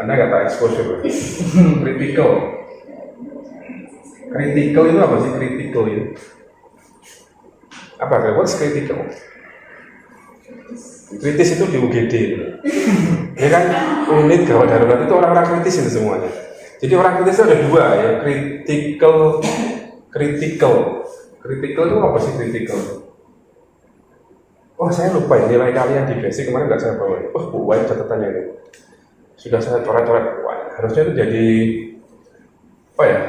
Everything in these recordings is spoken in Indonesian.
Anda nggak tahu exposure. Critical. Critical itu apa sih critical itu? Apa? What's critical? Kritis itu di UGD. Ya kan, unit gawat darurat itu orang-orang kritis itu semuanya. Jadi orang kritis itu ada dua ya, critical. Critical itu apa sih critical? Oh saya lupa ya, nilai kalian di basic kemarin nggak saya bawa. Oh buat catatannya ini. Sudah saya coret-coret. Harusnya itu jadi apa ya?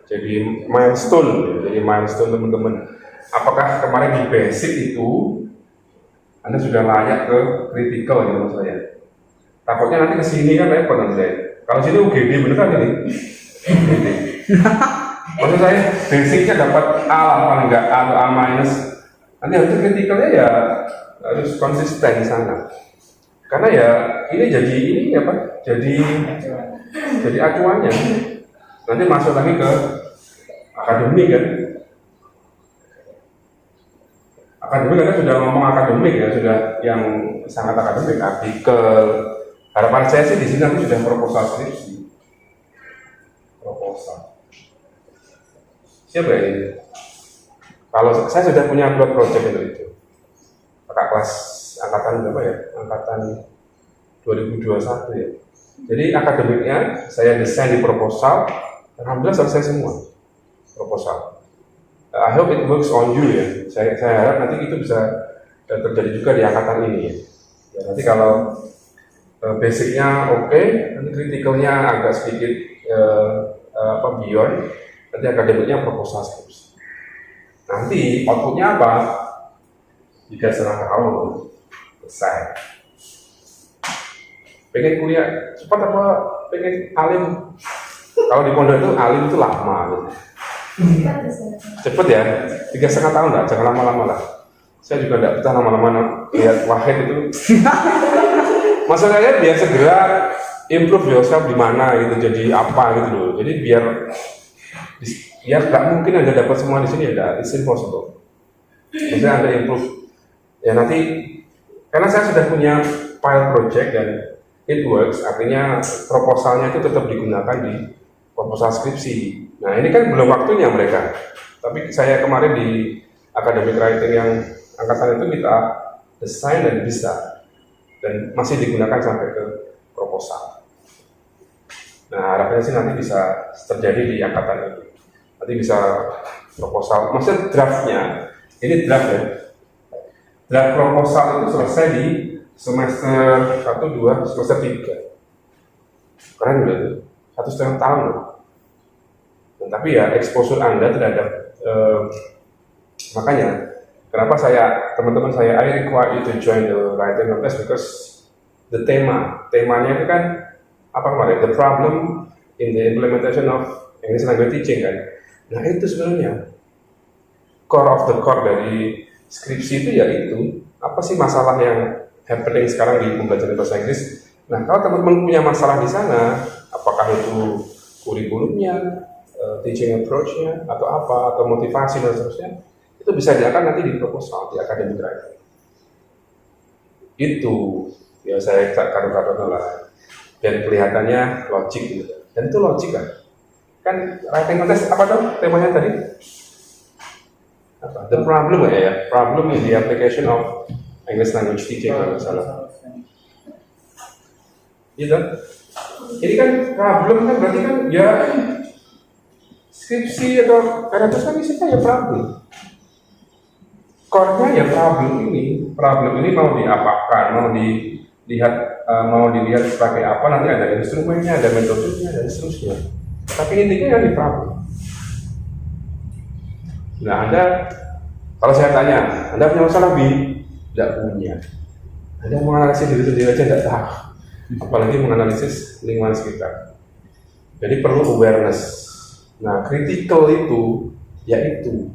Jadi milestone teman-teman. Apakah kemarin di basic itu Anda sudah layak ke critical ya menurut saya? Takutnya nanti kesini kan repot nanti saya. Kalau sini UGD beneran ini. UGD. Maksud saya basicnya dapat A lah paling enggak A atau A minus. Nanti harusnya critical-nya ya harus konsisten di sana. Karena ya ini apa? Jadi acuannya. Nanti masuk lagi ke akademik kan. Akademik kan sudah ngomong akademik ya, sudah yang sangat akademik, artikel. Harapan saya sih di sini nanti sudah proposal skripsi. Proposal. Siapa ya ini? Kalau saya sudah punya buat project itu. Kakak kelas angkatan berapa ya? Angkatan 2021 ya. Jadi akademiknya saya desain di proposal. Alhamdulillah selesai semua proposal. I hope it works on you ya. Saya harap nanti itu bisa terjadi juga di angkatan ini ya. Nanti kalau basicnya oke, nanti kritikalnya agak sedikit beyond, nanti akademiknya proposal skripsi. Nanti outputnya apa? 3,5 tahun selesai. Pengen kuliah cepat apa pengen alim? Kalau di pondok itu alim itu lama gitu. Cepet ya, 3,5 tahun lah, jangan lama-lama lah. Saya juga tidak betah lama-lama lihat Wahid itu. Masalahnya biar segera improve yourself di mana gitu, jadi apa gitu loh. Jadi biar nggak mungkin Anda dapat semua di sini ya, it's impossible. Maksudnya Anda improve. Ya nanti, karena saya sudah punya file project dan it works, artinya proposalnya itu tetap digunakan di proposal skripsi. Nah ini kan belum waktunya mereka. Tapi saya kemarin di academic writing yang angkatan itu kita desain dan bisa. Dan masih digunakan sampai ke proposal. Nah harapannya sih nanti bisa terjadi di angkatan itu. Nanti bisa proposal, maksudnya draftnya, ini draft ya. Draft proposal itu selesai di semester 1, 2, semester 3. Keren udah tuh, 1,5 tahun loh. Dan, tapi ya exposure Anda terhadap makanya kenapa teman-teman saya, I require you to join the writing contest because the temanya itu kan apa kemarin, the problem in the implementation of English language teaching kan. Nah itu sebenarnya core of the core dari skripsi itu ya itu apa sih masalah yang happening sekarang di pembelajaran bahasa Inggris. Nah kalau teman-teman punya masalah di sana, apakah itu kurikulumnya, teaching approach-nya atau apa, atau motivasi dan seterusnya, itu bisa diakan nanti di proposal di academic writing. Itu ya saya kado-kado lah dan kelihatannya logik gitu. Dan itu logik kan writing contest apa tuh temanya tadi? Apa? The problem ya, problem in the application of English language teaching kalau salah. Gitu. Ini kan problem kan berarti kan ya skripsi atau karyatus kan isinya ya problem. Core-nya ya problem ini mau diapakan, mau dilihat sebagai apa, nanti ada instrumennya, ada metodenya dan seterusnya. Tapi intinya ya di problem. Nah Anda, kalau saya tanya, Anda punya masalah B? Tidak punya. Anda menganalisis diri sendiri aja tidak tahu, apalagi menganalisis lingkungan sekitar. Jadi perlu awareness. Nah, critical itu, yaitu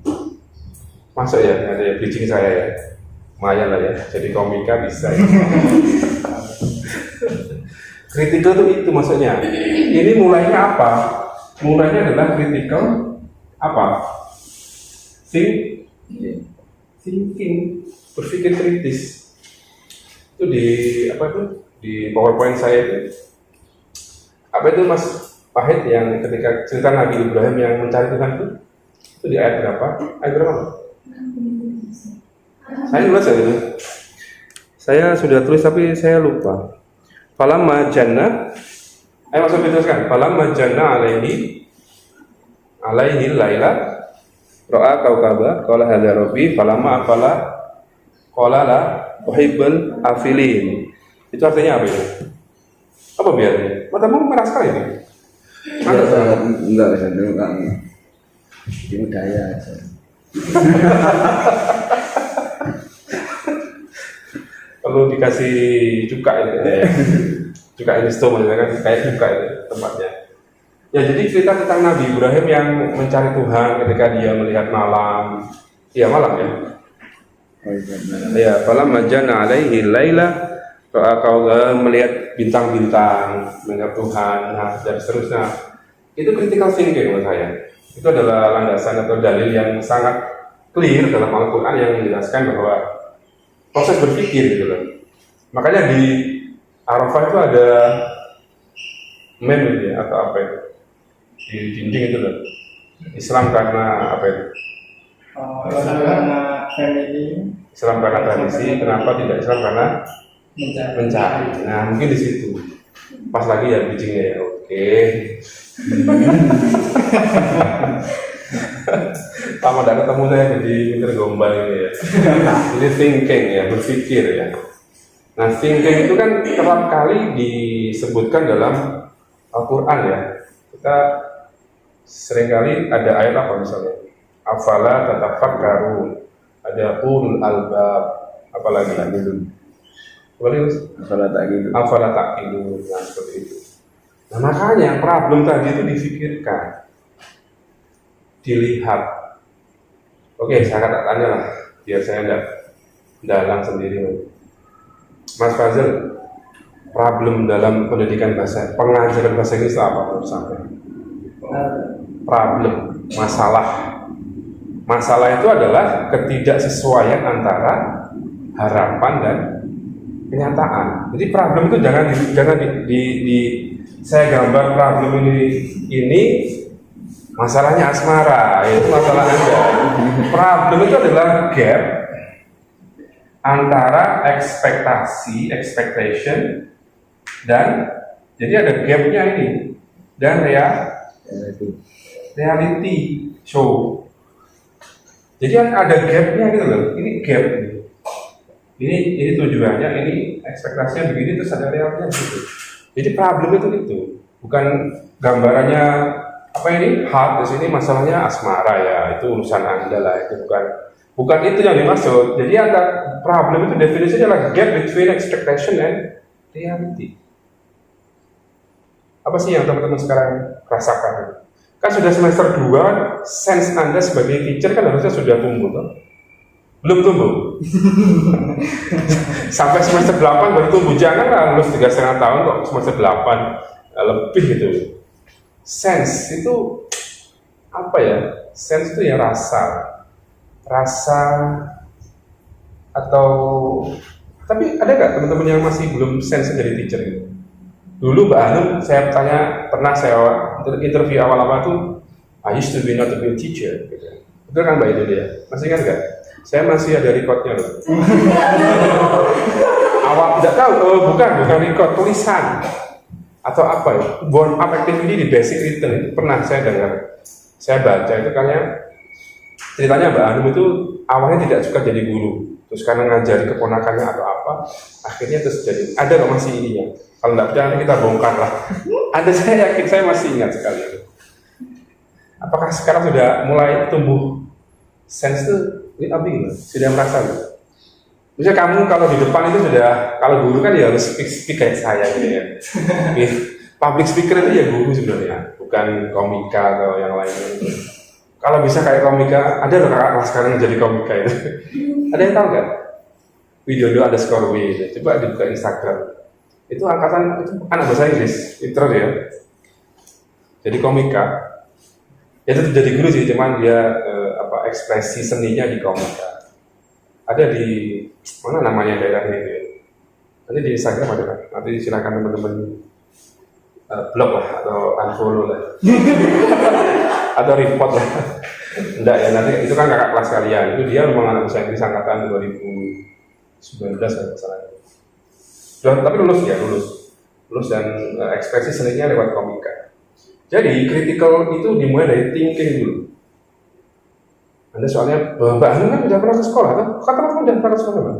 masuk ya, ada bridging saya ya, lumayan lah ya, jadi komika bisa ya. Critical itu maksudnya, ini mulainya apa? Mulainya adalah critical apa? Thinking, berpikir kritis. Itu di PowerPoint saya itu apa itu Mas Wahid yang ketika cerita Nabi Ibrahim yang mencari Tuhan itu di ayat berapa? Ayat berapa? Saya nulis ya itu. Saya sudah tulis tapi saya lupa. Falamma janna, ayo langsung diteruskan. Falamma janna alaihi laila ra'a kaukaba qala hadza rabbi falamma afala qala la uhibbul afilin. Itu artinya apa itu? Apa biarnya? Matamu merah sekali ini. Enggak, ini daya aja. Perlu dikasih cuka ini ya. Cuka ini maksudnya kan kayak cuka ini tempatnya. Ya jadi cerita tentang Nabi Ibrahim yang mencari Tuhan ketika dia melihat malam. Iya malam ya. Ya, falamma jana alaihi laila kau melihat bintang-bintang, melihat Tuhan, nah, dan seterusnya. Itu critical thinking menurut saya. Itu adalah landasan atau dalil yang sangat clear dalam Al-Quran yang menjelaskan bahwa proses berpikir gitu loh. Makanya di Arafah itu ada meme gitu ya, atau apa itu di dinding itu loh. Islam karena apa itu? Islam karena family. Islam karena tradisi, kenapa tidak Islam karena mencari. Nah mungkin di situ pas lagi ya bridgingnya ya. Oke. Lama tidak ketemu saya jadi pinter gombal ini ya. Jadi thinking ya, berpikir ya. Nah thinking itu kan kerap kali disebutkan dalam Al-Quran ya. Kita seringkali ada ayat apa misalnya, afala tatafakkarun, ada ulul albab, apalagi gitu. Boleh afala ta'qilun, nah seperti itu. Nah makanya problem tadi itu difikirkan, dilihat. Oke, saya tanya lah, biar saya tidak dalang sendiri. Mas Fazil, problem dalam pendidikan bahasa, pengajaran bahasa Inggris apa menurut saya? Problem, masalah itu adalah ketidaksesuaian antara harapan dan kenyataan. Jadi problem itu jangan saya gambar problem ini masalahnya asmara, itu masalah Anda. Problem itu adalah gap antara expectation dan jadi ada gapnya ini dan reality show. Jadi ada gapnya gitu loh. Ini gap. Ini tujuannya, ini ekspektasinya begini, terus ada realnya gitu. Jadi problem itu bukan gambarannya apa ini hard, di sini masalahnya asmara ya, itu urusan Anda lah, itu bukan itu yang dimaksud. Jadi ada problem itu definisinya adalah gap between expectation and reality. Apa sih yang teman-teman sekarang rasakan? Kan sudah semester 2, sense Anda sebagai teacher kan harusnya sudah tumbuh toh? Belum tumbuh. Sampai semester 8 baru tumbuh. Janganlah lulus 3,5 tahun kok semester 8 lebih gitu. Sense itu apa ya? Sense itu ya rasa atau tapi ada nggak teman-teman yang masih belum sense dari teacher gitu? Dulu Mbak Hanum saya pernah saya interview awal-awal tuh I used to be not a good teacher gitu. Betul kan Mbak itu dia? Masih ingat nggak? Saya masih ada recordnya loh. Awal tidak tahu, bukan record, tulisan atau apa ya? Born up activity di basic written itu pernah saya dengar, saya baca itu kayaknya ceritanya Mbak Hanum itu awalnya tidak suka jadi guru, terus karena ngajari keponakannya atau apa, akhirnya terus jadi. Ada nggak masih ininya? Kalau nggak percaya kita bongkar lah. Ada, saya yakin saya masih ingat sekali. Apakah sekarang sudah mulai tumbuh sense itu? Abi sudah merasa gitu. Misalnya kamu kalau di depan itu sudah, kalau guru kan ya harus speak kayak saya gitu ya. Public speaker itu ya guru sebenarnya, bukan komika atau yang lainnya. Kalau bisa kayak komika, ada loh kakak sekarang jadi komika itu. Ada yang tahu nggak? Widodo _w itu. Coba dibuka Instagram. Itu angkatan itu anak bahasa Inggris, pinter ya. Jadi komika. Ya itu jadi guru sih, cuman dia ekspresi seninya di komika. Ada di mana namanya daerahnya itu ya? Nanti di Instagram ada kan? Nanti silakan teman-teman blok lah atau unfollow lah atau report lah. Enggak ya, nanti itu kan kakak kelas kalian, itu dia memang anak bahasa Inggris angkatan 2019 kalau salah. Tapi lulus ya, lulus dan ekspresi seninya lewat komika. Jadi critical itu dimulai dari thinking dulu. Anda soalnya Mbak Anu kan udah pernah ke sekolah, kan? Kata udah pernah ke sekolah, Mbak?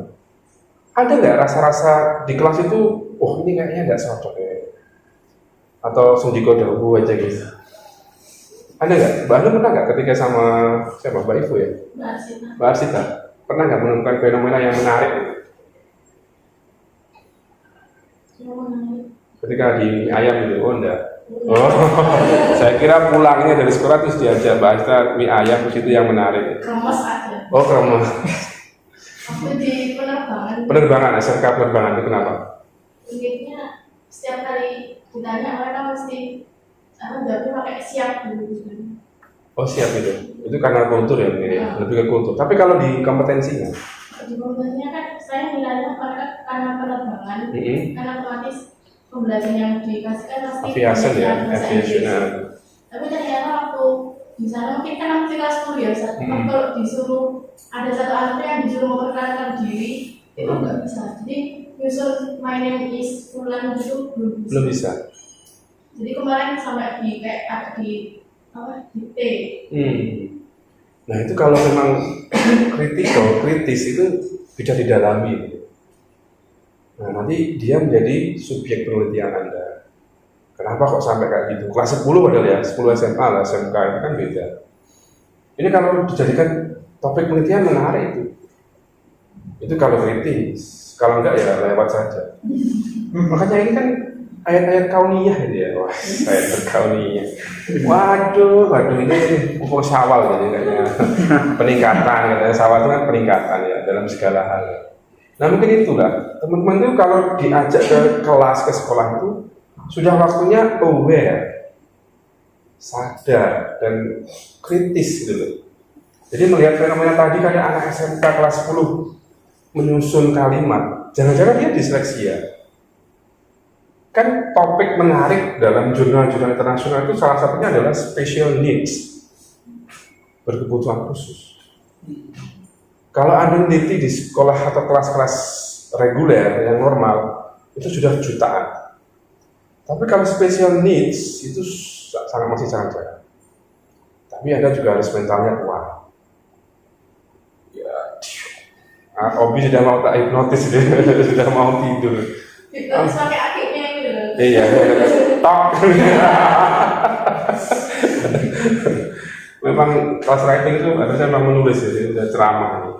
Ada nggak rasa-rasa di kelas itu, oh ini kayaknya nggak cocok ya? Atau sendiko dahulu aja gitu? Ada nggak? Mbak Anu pernah nggak ketika sama siapa? Mbak Ibu ya? Mbak Arsita. Pernah nggak menemukan fenomena yang menarik gitu? Ketika di ayam gitu, oh enggak. Oh, saya kira pulangnya dari sekolah terus diajak Mbak Arsita mie ayam terus itu yang menarik. Kremes aja. Oh, kremes. Waktu di penerbangan. Penerbangan, SMK penerbangan itu kenapa? Uniknya setiap kali ditanya mereka mesti jawabnya pakai siap dulu. Oh siap itu karena kultur ya mungkin ya, lebih ke kultur. Tapi kalau di kompetensinya? Di kompetensinya kan saya nilainya mereka karena penerbangan, karena otomatis pembelajaran yang dikasihkan pasti aviation ya, aviation. Tapi ternyata waktu di sana mungkin kan masih kelas 10 ya, kalau disuruh ada satu anak yang disuruh memperkenalkan diri itu nggak bisa. Jadi nyusul my name is Fulan itu belum bisa. Jadi kemarin sampai di kayak ada di T. Nah itu kalau memang kritis itu bisa didalami. Nah nanti dia menjadi subjek penelitian Anda. Kenapa kok sampai kayak gitu? Kelas 10 padahal ya, 10 SMA lah, SMK itu kan beda. Ini kalau dijadikan topik penelitian menarik itu. Itu kalau kritis, kalau enggak ya lewat saja. Makanya ini kan ayat-ayat kauniyah itu ya, wah ayat kauniyah. Waduh ini pupuk Syawal jadi kayaknya peningkatan, katanya Syawal itu kan peningkatan ya dalam segala hal. Nah mungkin itulah teman-teman itu kalau diajak ke kelas ke sekolah itu sudah waktunya aware, sadar dan kritis gitu loh. Jadi melihat fenomena tadi kayak anak SMK kelas 10 menyusun kalimat, jangan-jangan dia disleksia. Kan topik menarik dalam jurnal-jurnal internasional itu salah satunya adalah special needs, berkebutuhan khusus. Kalau Anda meneliti di sekolah atau kelas-kelas reguler yang normal itu sudah jutaan. Tapi kalau special needs itu masih sangat jarang. Tapi Anda juga harus mentalnya kuat. Ya, Obi sudah mau tak hipnotis, sudah mau tidur. Hipnotis pakai akiknya itu. Iya, tok. Memang kelas writing itu harusnya memang menulis jadi udah ceramah.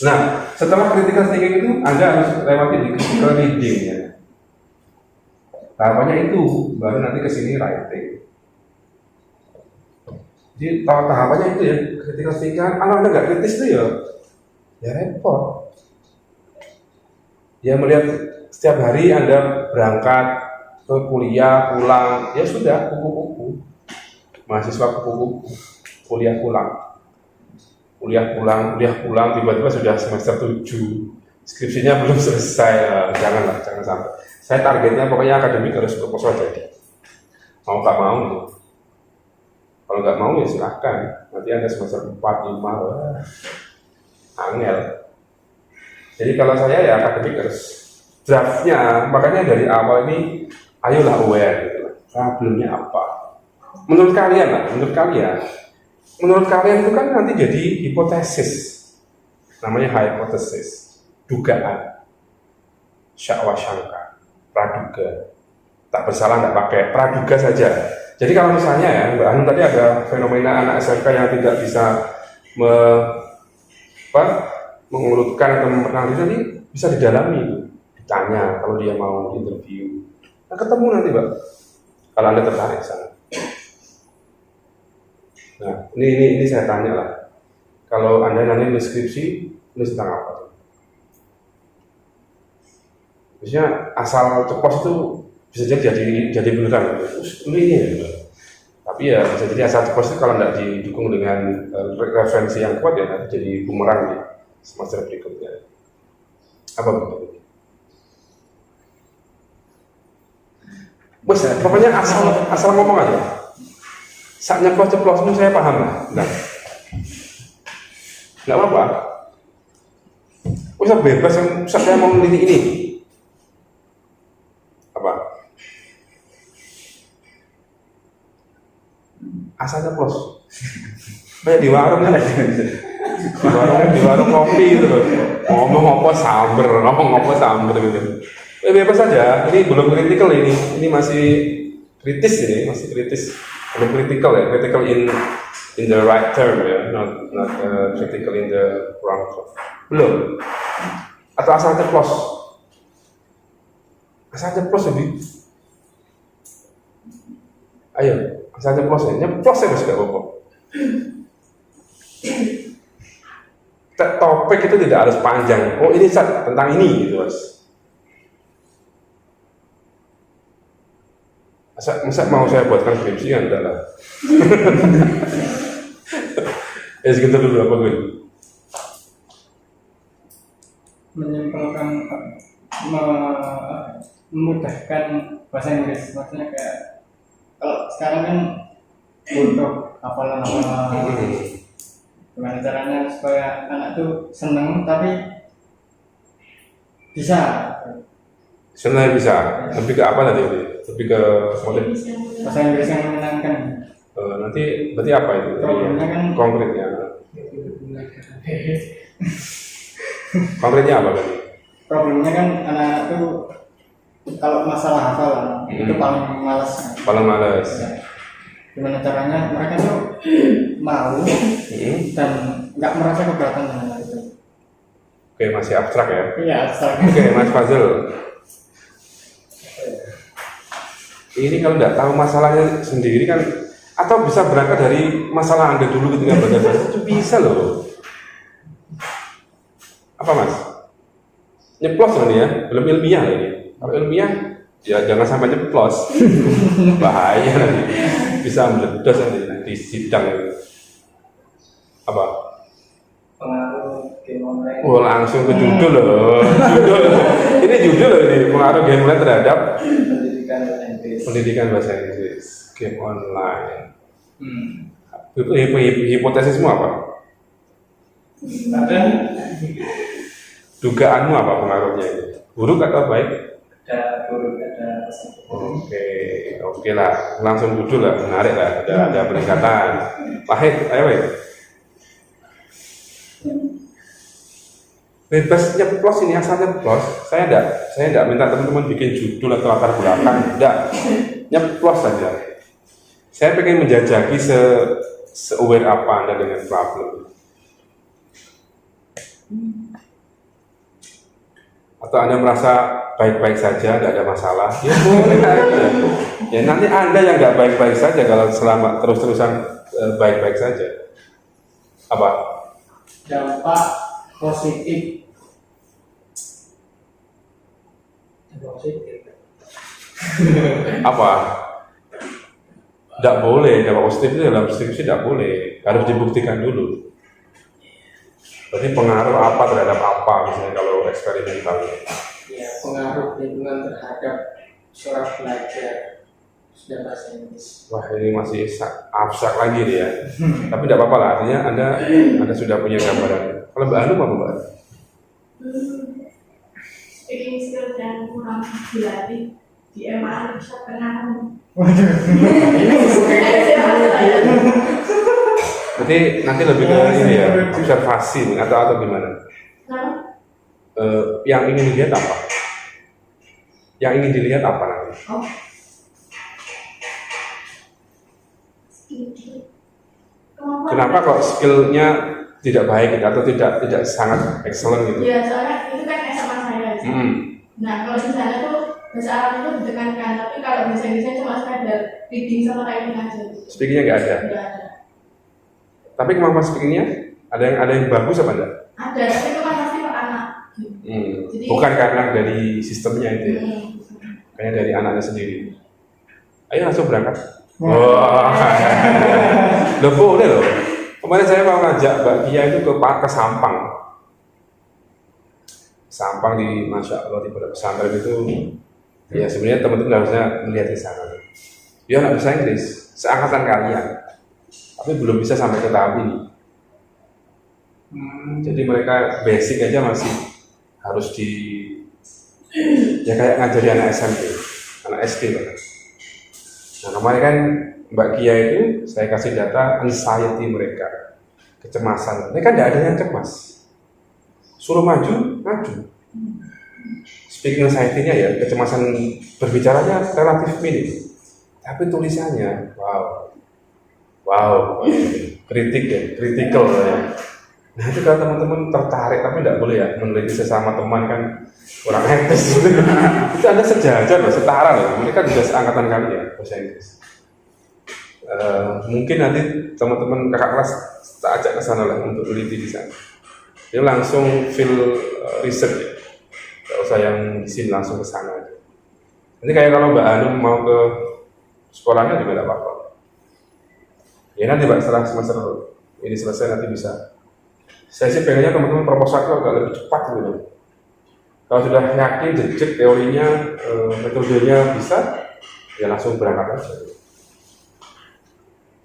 Nah, setelah critical thinking itu Anda harus lewati di critical reading ya. Tahapannya itu baru nanti ke sini writing. Jadi tahapannya itu ya critical thinking. Kalau Anda nggak kritis itu ya repot. Ya melihat setiap hari Anda berangkat ke kuliah pulang ya sudah kupu-kupu. Mahasiswa kupu-kupu, kuliah pulang, tiba-tiba sudah semester 7, skripsinya belum selesai, jangan sampai. Saya targetnya pokoknya akademik harus proposal jadi, mau nggak mau gitu. Kalau nggak mau ya silahkan, nanti Anda semester 4, 5, angel. Jadi kalau saya ya akademik harus draftnya, makanya dari awal ini ayolah aware gitu, problemnya apa. Menurut kalian itu kan nanti jadi hipotesis, namanya hipotesis, dugaan, syakwa syangka, praduga, tak bersalah tidak pakai praduga saja. Jadi kalau misalnya ya Mbak Anu tadi ada fenomena anak SMK yang tidak bisa mengurutkan atau memperkenalkan tadi bisa didalami, ditanya kalau dia mau interview. Nah ketemu nanti Mbak, kalau Anda tertarik sana. Nah, ini saya tanya lah. Kalau Anda nanti nulis skripsi, nulis tentang apa? Biasanya asal ceplos itu bisa jadi beneran. Ini ya. Tapi ya bisa jadi asal ceplos itu kalau tidak didukung dengan referensi yang kuat ya nanti jadi bumerang di semester berikutnya. Apa begitu? Bos, pokoknya asal ngomong aja. Saat nyeplos-ceplosmu saya paham lah. Nah, nggak apa-apa. Bisa bebas yang saya mau meneliti ini. Apa? Asal nyeplos. Kayak di warung kan? Di warung kopi gitu loh. Ngomong apa samber gitu. Bebas saja. Ini belum kritikal ini. Ini masih kritis ini, masih kritis. Belum kritikal ya. Critical in the right term ya, not critical in the wrong term. Belum. Atau asal ceplos. Asal ceplos lebih. Ayo, asal ceplos ya. Nyeplos ya sudah apa. Topik itu tidak harus panjang. Oh ini tentang ini gitu mas. Masa mau saya buatkan skripsi kan enggak lah. Ya segitu dulu apa gue? Menyimpulkan memudahkan bahasa Inggris, maksudnya kayak kalau sekarang kan untuk hafalan gimana caranya supaya anak tuh seneng tapi bisa Sebenarnya bisa. Lebih ke apa nanti? Lebih ke motif. bahasa Inggris yang menyenangkan. Nanti berarti apa itu? Problemnya kan Konkretnya. Konkretnya apa tadi? problemnya kan anak-anak tuh kalau masalah hafalan itu paling malas. Paling males. Gimana caranya mereka tuh mau dan nggak merasa keberatan dengan hal itu. Oke, masih abstrak ya. Iya, asal. Oke, Mas Fazil. Ini kalau nggak tahu masalahnya sendiri kan, atau bisa berangkat dari masalah Anda dulu ketika belajar bahasa itu bisa loh. Apa Mas? Nyeplos loh ini ya, belum ilmiah ini. Kalau ilmiah, ya jangan sampai nyeplos. Bahaya nanti. Bisa meledos nanti di sidang. Apa? Pengaruh game online. Oh langsung ke judul loh. Ini judul loh ini, pengaruh game online terhadap pendidikan bahasa Inggris, game online. Hipotesismu apa? Ada Dugaanmu apa pengaruhnya ini? Buruk atau baik? buruk, ada positif. Oke lah, langsung judul lah, menarik lah, ada peningkatan. Wahid, ayo Wahid. Bebas nyeplos ini asal nyeplos. Saya enggak minta teman-teman bikin judul atau latar belakang, enggak. Nyeplos saja. Saya pengen menjajaki se-aware apa Anda dengan problem. Atau Anda merasa baik-baik saja, tidak ada masalah, ya boleh aja. Ya nanti Anda yang nggak baik-baik saja kalau selama terus-terusan baik-baik saja. Apa? Dampak positif. Apa? Tidak boleh, dampak positif itu dalam skripsi tidak boleh, harus dibuktikan dulu. Berarti pengaruh apa terhadap apa misalnya kalau eksperimental? Ya, pengaruh lingkungan terhadap seorang belajar sudah bahasa Inggris. Wah ini masih abstrak lagi nih ya. Tapi tidak apa-apa lah, artinya Anda sudah punya gambaran. Kalau Mbak Anu apa Mbak? Speaking skill dan kurang dilatih di MA bisa pernah. Berarti nanti lebih ke ini ya, observasi atau gimana? Yang ingin dilihat apa? Yang ingin dilihat apa nanti? Kenapa kok skillnya tidak baik atau tidak sangat excellent gitu? Ya soalnya itu kan SMA saya. Nah kalau di sana tuh bahasa Arab itu ditekankan, tapi kalau bahasa Inggrisnya cuma sekadar reading sama writing aja. Speakingnya nggak ada. Nggak ada. Tapi kemampuan speakingnya ada yang bagus apa enggak? Ada, tapi itu kan pasti per anak. Jadi, bukan karena dari sistemnya itu ya, kayaknya dari anaknya sendiri. Ayo langsung berangkat. Loh boleh loh. Kemarin saya mau ngajak Mbak Kia itu ke Sampang. Sampang di Masya Allah di Pondok Pesantren itu Ya sebenarnya teman-teman harusnya melihat di sana. Dia nggak bisa Inggris, seangkatan kalian, tapi belum bisa sampai ke tahap ini. Jadi mereka basic aja masih harus ya kayak ngajari anak SMP, anak SD bahkan. Nah kemarin kan Mbak Kia itu saya kasih data anxiety mereka, kecemasan. Mereka tidak ada yang cemas. Suruh maju, maju. Speaking anxiety-nya ya, kecemasan berbicaranya relatif minim. Tapi tulisannya, wow, kritik ya, critical ya. Nah itu kalau teman-teman tertarik, tapi tidak boleh ya meneliti sesama teman kan kurang etis. Itu Anda sejajar loh, setara loh. Mereka juga seangkatan kali ya bahasa Inggris. Mungkin nanti teman-teman kakak kelas tak ajak ke sana lah untuk teliti di sana. Dia langsung feel research ya. Gak usah yang di sini langsung ke sana aja. Nanti kayak kalau Mbak Hanum mau ke sekolahnya juga tidak apa-apa. Ya nanti Mbak setelah semester ini selesai nanti bisa. Saya sih pengennya teman-teman proposal itu agak lebih cepat gitu. Kalau sudah yakin jejak teorinya, metodenya bisa, ya langsung berangkat aja.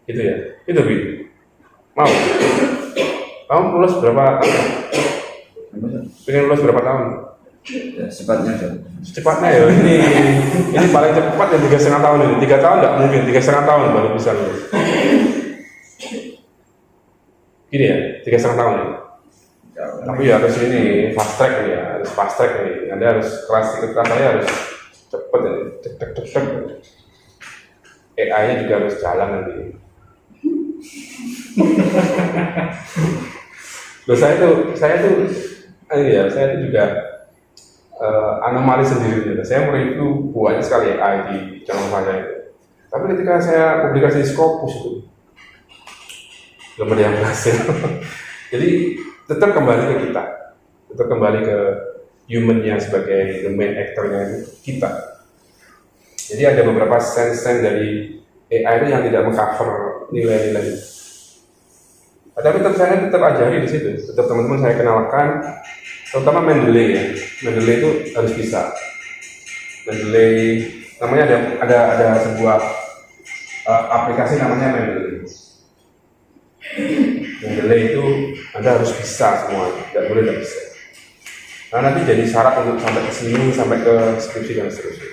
Gitu ya, itu Bi. Mau? Kamu lulus berapa tahun? Pengen lulus berapa tahun? Ya, secepatnya John. Secepatnya ya, ini paling cepat ya 3,5 tahun ini. 3 tahun nggak mungkin, 3,5 tahun baru bisa lulus. Gini ya, 3,5 tahun ya. Tapi ya harus ini fast track ya, harus fast track nih. Anda harus ikut kelas saya harus cepet ya, cek. AI-nya juga harus jalan nanti. Loh, saya tuh juga anomali sendiri. Saya mereview banyak sekali AI di channel saya itu. Tapi ketika saya publikasi di Scopus itu belum ada yang berhasil. Jadi tetap kembali ke kita, tetap kembali ke human-nya sebagai the main actor-nya itu kita. Jadi ada beberapa sense dari AI itu yang tidak mengcover nilai-nilai itu. Tapi saya tetap ajari di situ, tetap teman-teman saya kenalkan, terutama Mendeley ya. Mendeley itu harus bisa. Mendeley namanya ada sebuah aplikasi namanya Mendeley. Mendeley itu Anda harus bisa semuanya, tidak boleh tidak bisa. Nah nanti jadi syarat untuk sampai ke sini, sampai ke skripsi dan seterusnya.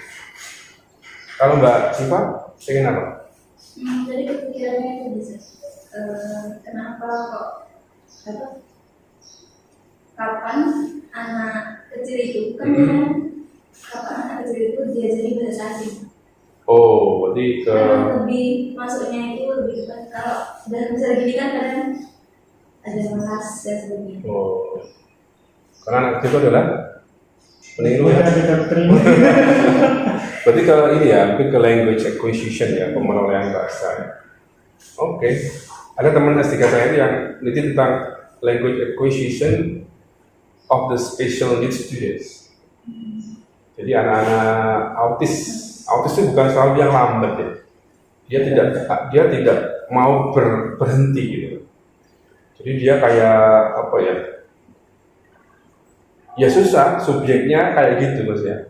Kalau Mbak Siva, ingin apa? Jadi kepikirannya itu bisa. Kenapa kok kapan anak kecil itu kan kapan anak kecil itu diajari bahasa asing? Oh, berarti Karena lebih masuknya itu lebih cepat. Kalau dalam misalnya gini kan kadang ada kelas dan sebagainya. Oh, karena anak kecil itu adalah peniru ya. Ada doktrin. Berarti ke ini ya, mungkin ke language acquisition ya, pemerolehan bahasa. Ya. Oke. Ada teman S3 saya itu yang meneliti tentang language acquisition of the special needs students. Jadi anak-anak autis itu bukan selalu yang lambat ya. Dia tidak mau berhenti gitu. Jadi dia kayak apa ya? Ya susah, subjeknya kayak gitu maksudnya.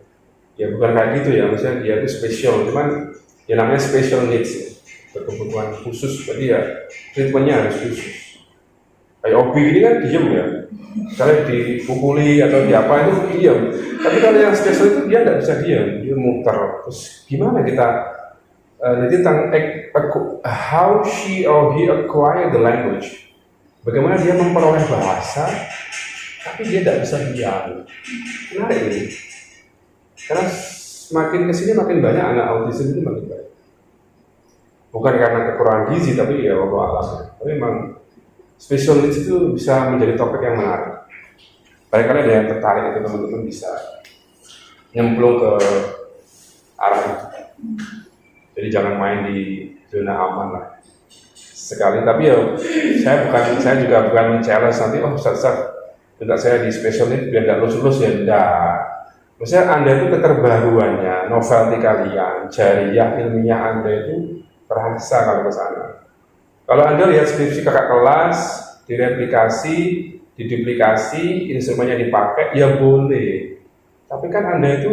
Ya bukan kayak gitu ya, maksudnya dia itu spesial, cuman ya namanya special needs ya. Berkebutuhan khusus, berarti ya treatmentnya harus khusus. Kayak Obi ini kan diem ya, misalnya dipukuli atau diapa itu diem. Tapi kalau yang special itu dia tidak bisa diem, dia muter. Terus gimana kita nanti tentang how she or he acquire the language? Bagaimana dia memperoleh bahasa, tapi dia tidak bisa diam. Menarik ini. Karena semakin kesini makin banyak anak autism itu makin banyak. Bukan karena kekurangan gizi, tapi ya Allah alam. Tapi memang special needs itu bisa menjadi topik yang menarik. Barangkali ada yang tertarik itu teman-teman bisa nyemplung ke arah itu. Jadi jangan main di zona aman lah. Sekali, tapi ya saya juga bukan challenge nanti Ustaz minta saya di special need biar nggak lulus ya enggak. Maksudnya Anda itu keterbaruannya, novelty kalian, jariah ilmiah Anda itu terasa kalau ke sana. Kalau Anda lihat skripsi kakak kelas, direplikasi, diduplikasi, instrumennya dipakai, ya boleh. Tapi kan Anda itu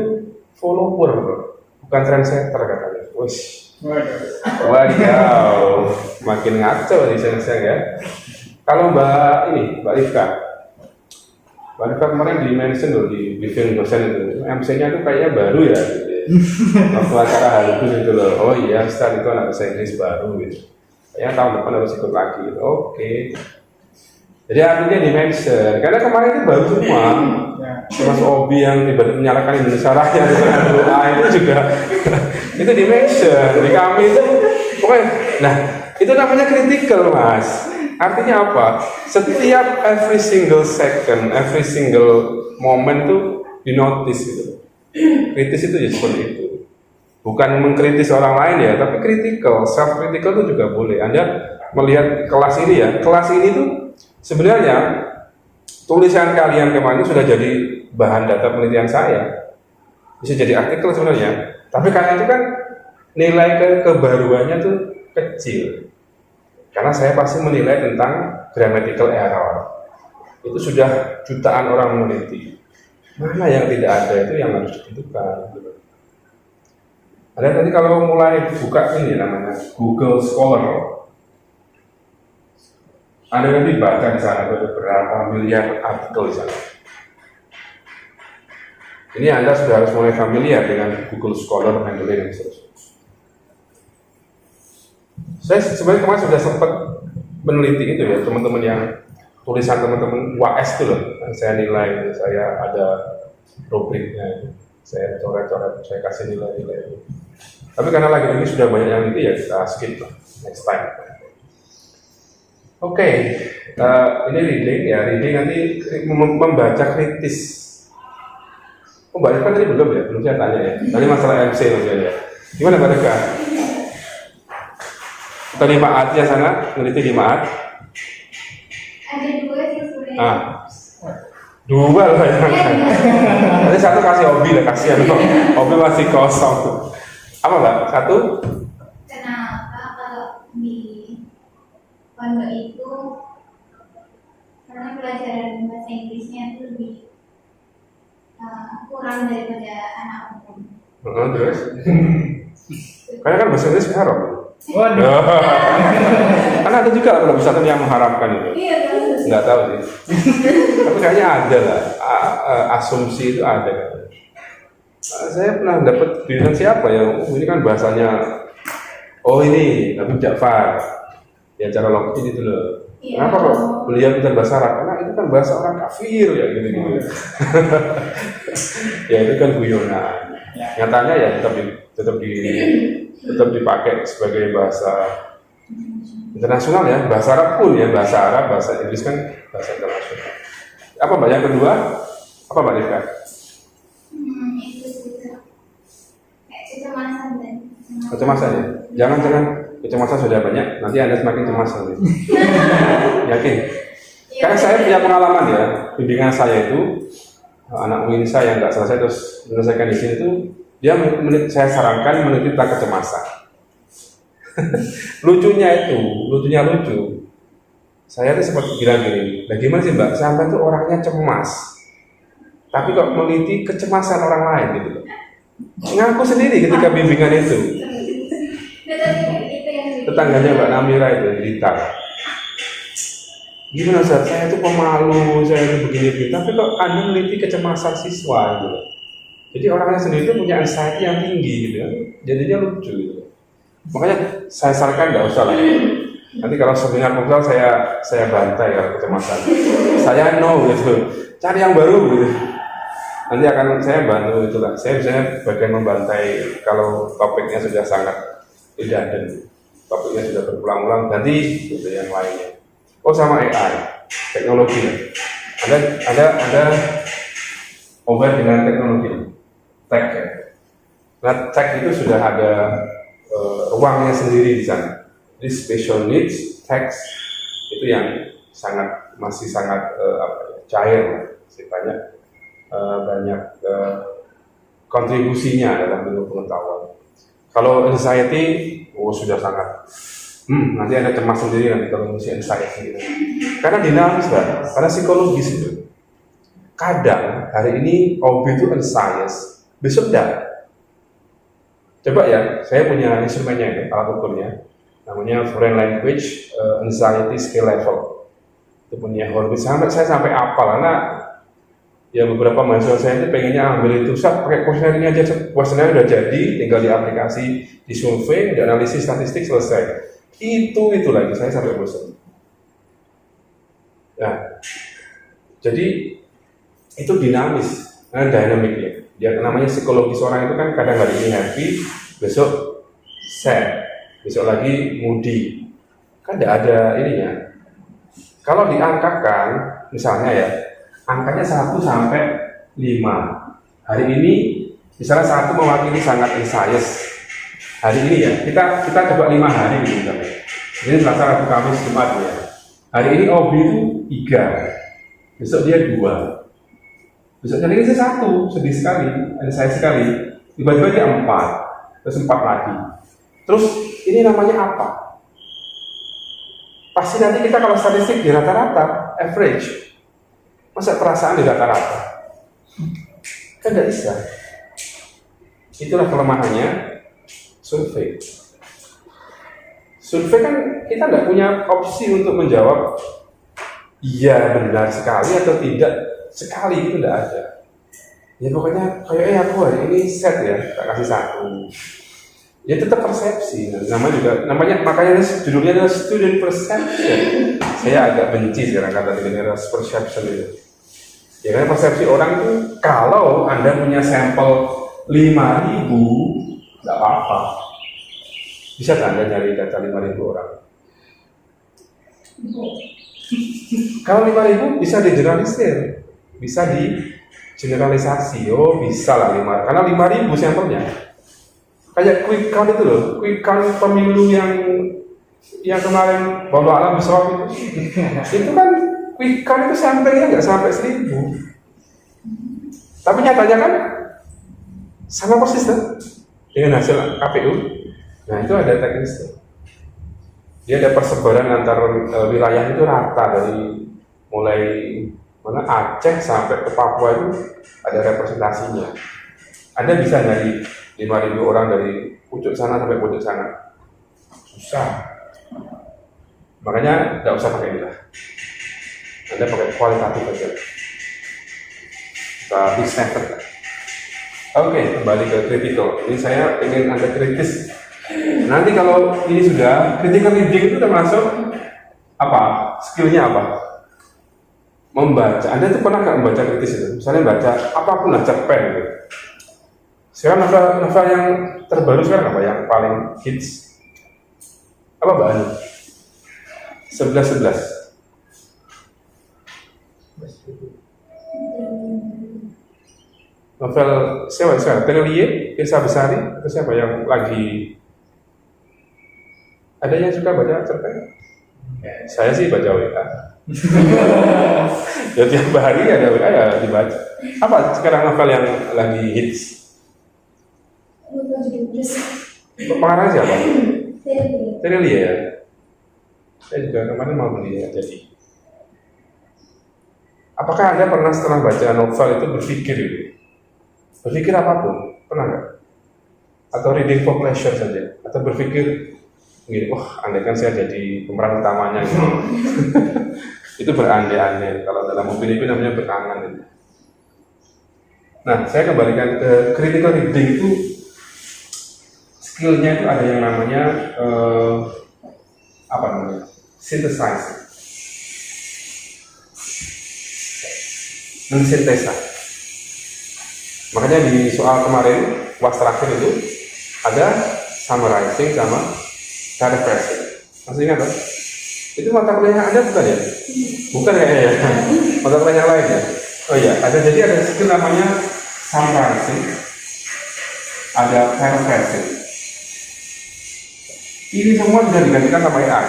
follower, bro. Bukan trendsetter katanya. Wih, Waduh. wadidaw, makin ngaco nih saya ya. Kalau Mbak Rifka kemarin di mention loh di briefing dosen itu, MC-nya tuh kayaknya baru ya, gitu ya. Waktu acara hari itu loh. Oh iya, Ustaz itu anak bahasa Inggris baru gitu. Kayaknya tahun depan harus ikut lagi. Gitu. Oke. Jadi artinya di mention, karena kemarin itu baru semua. Termasuk Obi yang tiba-tiba menyalakan Indonesia Raya dengan doa itu juga itu di mention di kami itu pokoknya. Nah itu namanya critical, Mas. Artinya apa? Setiap every single second, every single moment tuh di notice gitu. Kritis itu ya seperti itu. Bukan mengkritis orang lain ya, tapi critical, self critical itu juga boleh. Anda melihat kelas ini ya, kelas ini tuh sebenarnya tulisan kalian kemarin sudah jadi bahan data penelitian saya, bisa jadi artikel sebenarnya. Tapi karena itu kan nilai kebaruannya tuh kecil, karena saya pasti menilai tentang grammatical error. Itu sudah jutaan orang meneliti. Mana yang tidak ada itu yang harus ditentukan. Ada nanti kalau mulai buka ini namanya Google Scholar, Anda nanti baca di sana ada berapa miliar artikel di sana. Ini Anda sudah harus mulai familiar dengan Google Scholar, Mendeley dan seterusnya. Saya sebenarnya kemarin sudah sempat meneliti itu ya, teman-teman yang tulisan teman-teman UAS itu loh, yang saya nilai, saya ada rubriknya, saya coret-coret, saya kasih nilai-nilai itu. Tapi karena lagi ini sudah banyak yang itu ya kita skip lah, next time. Oke, ini reading ya, reading nanti membaca kritis. Oh, Mbak Rika tadi belum ya? Belum saya tanya ya. Tadi masalah MC maksudnya ya. Gimana Mbak Rika? Kita di Maat ya sana, meneliti di Maat. Ada dua sih sebenarnya. Dua loh ya. Nanti satu kasih Obi lah, kasihan kok. Obi masih kosong. Apa Mbak? Satu? Kenapa kalau di pondok itu karena pelajaran bahasa Inggrisnya itu lebih kurang daripada anak umum. Terus? Karena kan bahasa Inggris haram. Waduh. Karena ada juga kalau satu yang mengharamkan itu. Iya, bagus. Nggak tahu sih. Tapi kayaknya ada lah. Asumsi itu ada kan. Saya pernah dapat bilang siapa ya? Ini kan bahasanya. Oh ini Habib Ja'far. Ya cara lokal itu loh. Iya. Kenapa kok beliau pintar bahasa Arab? Karena itu kan bahasa orang kafir ya gitu-gitu. Ya itu kan guyonan. Nyatanya ya tetap dipakai sebagai bahasa internasional ya. Bahasa Arab pun ya, bahasa Arab, bahasa Inggris kan bahasa internasional. Apa Mbak yang kedua? Apa Mbak Rifka? Itu kayak kecemasan dan Kecemasan ya? Jangan kecemasan sudah banyak, nanti Anda semakin cemas nanti. Yakin? Karena saya punya pengalaman ya, bimbingan saya itu anak UIN saya yang nggak selesai terus menyelesaikan di sini itu dia saya sarankan meneliti tentang kecemasan. lucunya lucu. Saya tuh sempat bilang gini, bagaimana sih Mbak, sampai tuh orangnya cemas, tapi kok meneliti kecemasan orang lain gitu loh. Ngaku sendiri ketika bimbingan itu. Tetangganya Mbak Namira itu di Blitar. Gimana Ustaz? Saya itu pemalu, saya itu begini-begini, tapi kok Anda meneliti kecemasan siswa gitu. Jadi orangnya sendiri itu punya anxiety yang tinggi gitu kan. Jadinya lucu gitu. Makanya saya sarankan nggak usah lah. Nanti kalau seminar proposal saya bantai kalau kecemasan. Saya no gitu. Cari yang baru gitu. Nanti akan saya bantu itulah. Saya biasanya bagian membantai kalau topiknya sudah sangat tidak dan topiknya sudah berulang-ulang ganti gitu yang lainnya. Oh sama AI, teknologi. Ada obat dengan teknologi, tech ya. Nah tech itu sudah ada ruangnya sendiri di sana. Jadi special needs text itu yang masih sangat cair, masih banyak kontribusinya dalam ilmu pengetahuan. Kalau anxiety, sudah sangat. Nanti Anda cemas sendiri nanti kalau mesti anxiety gitu. Karena dinamis kan, karena psikologis itu. Kadang hari ini Obi itu anxious, besok enggak. Coba ya, saya punya instrumennya ini, alat ukurnya, namanya Foreign Language Anxiety Skill Level. Itu punya Horvitz. Saya sampai apal, karena ya beberapa mahasiswa saya itu pengennya ambil itu, pakai kuesioner ini aja, kuesioner udah jadi, tinggal di aplikasi, di survei, di analisis statistik selesai. Itu lagi saya sampai bosan. Nah, jadi itu dinamis, dinamiknya. Dia namanya psikologis orang itu kan kadang hari ini happy, besok sad, besok lagi moody. Kan tidak ada ininya. Kalau diangkakan, misalnya ya, angkanya 1 sampai 5. Hari ini, misalnya 1 mewakili sangat anxious. Hari ini ya, kita coba 5 hari gitu misalnya. Ini Selasa, Rabu, Kamis, Jumat ya. Hari ini OB itu 3, besok dia 2. Besok jadi ini 1, sedih sekali, saya sekali. Tiba-tiba dia 4, terus 4 lagi. Terus ini namanya apa? Pasti nanti kita kalau statistik di rata-rata, average. Masa perasaan di rata-rata? Kan tidak bisa. Itulah kelemahannya survei. Survei kan kita tidak punya opsi untuk menjawab iya benar sekali atau tidak sekali, itu tidak ada. Ya pokoknya kayaknya aku hari ini set ya, tak kasih 1. Ya tetap persepsi. Namanya makanya judulnya adalah student perception. Saya agak benci sekarang kata dengan perception itu. Ya karena persepsi orang itu, kalau Anda punya sampel 5.000, nggak apa-apa. Bisa Anda nyari data 5.000 orang? Kalau 5.000 bisa digeneralisir, bisa digeneralisasi. Oh bisa lah 5, karena 5.000 sampelnya. Kayak quick count itu loh, quick count pemilu yang kemarin bawa alam besar itu kan quick count itu sampelnya nggak sampai 1.000. Tapi nyatanya kan sama persis kan dengan hasil KPU. Nah itu ada teknisnya. Dia ada persebaran antar wilayah itu rata, dari mulai mana Aceh sampai ke Papua itu ada representasinya. Anda bisa nyari 5.000 orang dari pucuk sana sampai pucuk sana. Susah. Makanya nggak usah pakai inilah. Anda pakai kualitatif aja. Kita big standard. Oke, kembali ke critical. Ini saya ingin Anda kritis. Nanti kalau ini sudah, critical reading itu termasuk apa? Skillnya apa? Membaca. Anda tuh pernah nggak membaca kritis itu? Misalnya baca apapun lah, cerpen gitu. Sekarang novel yang terbaru sekarang apa? Yang paling hits? Apa Mbak Anu? 11-11. Novel siapa? Terelie, Irsa Besari, atau siapa yang lagi? Ada yang suka baca cerpen? Saya sih baca WA. Ya tiap hari ada WA ya dibaca. Apa sekarang novel yang lagi hits? Pengarang siapa? Terelie ya. Saya juga kemarin mau beli ya, jadi. Apakah Anda pernah setelah baca novel itu berpikir gitu? Berpikir apapun, pernah nggak? Atau reading for pleasure saja? Atau berpikir gini, wah andai kan saya jadi pemeran utamanya gitu. Itu berandai-andai, kalau dalam mobil itu namanya berangan gitu. Nah, saya kembalikan ke critical reading itu, skillnya itu ada yang namanya apa namanya? Synthesizing. Mensintesa. Makanya di soal kemarin, was terakhir itu ada summarizing sama paraphrasing. Masih ingat kan? Itu mata kuliah Anda bukan ya? Bukan ya? Mata kuliah yang lain ya? Oh iya, jadi ada skill namanya summarizing, ada paraphrasing. Ini semua bisa digantikan sama AI.